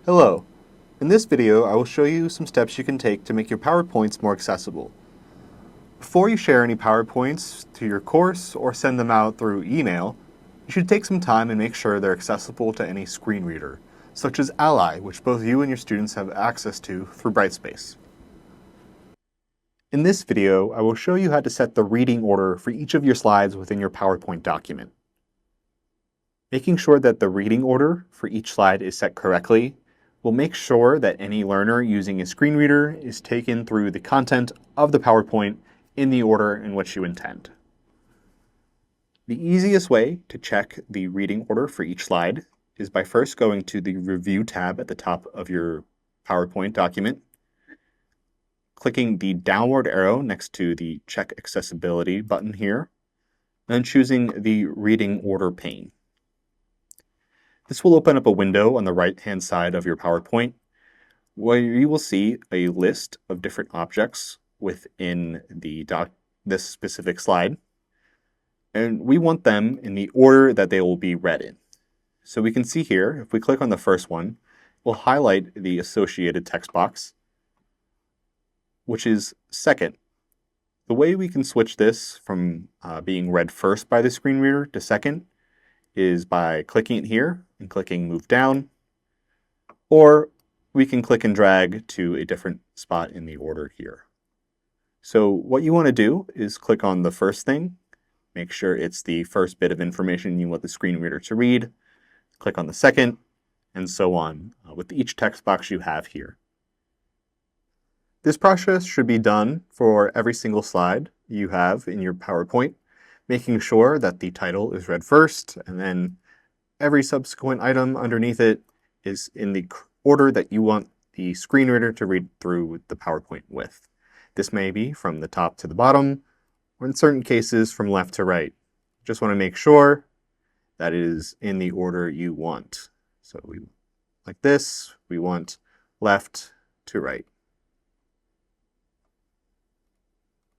Hello. In this video, I will show you some steps you can take to make your PowerPoints more accessible. Before you share any PowerPoints to your course or send them out through email, you should take some time and make sure they're accessible to any screen reader, such as Ally, which both you and your students have access to through Brightspace. In this video, I will show you how to set the reading order for each of your slides within your PowerPoint document. Making sure that the reading order for each slide is set correctly will make sure that any learner using a screen reader is taken through the content of the PowerPoint in the order in which you intend. The easiest way to check the reading order for each slide is by first going to the Review tab at the top of your PowerPoint document, clicking the downward arrow next to the Check Accessibility button here, and choosing the Reading Order pane. This will open up a window on the right-hand side of your PowerPoint where you will see a list of different objects within this specific slide. And we want them in the order that they will be read in. So we can see here, if we click on the first one, we'll highlight the associated text box, which is second. The way we can switch this from being read first by the screen reader to second is by clicking it here and clicking Move Down, or we can click and drag to a different spot in the order here. So what you want to do is click on the first thing, make sure it's the first bit of information you want the screen reader to read, click on the second, and so on with each text box you have here. This process should be done for every single slide you have in your PowerPoint, making sure that the title is read first, and then every subsequent item underneath it is in the order that you want the screen reader to read through the PowerPoint with. This may be from the top to the bottom, or in certain cases from left to right. Just want to make sure that it is in the order you want. So like this, we want left to right.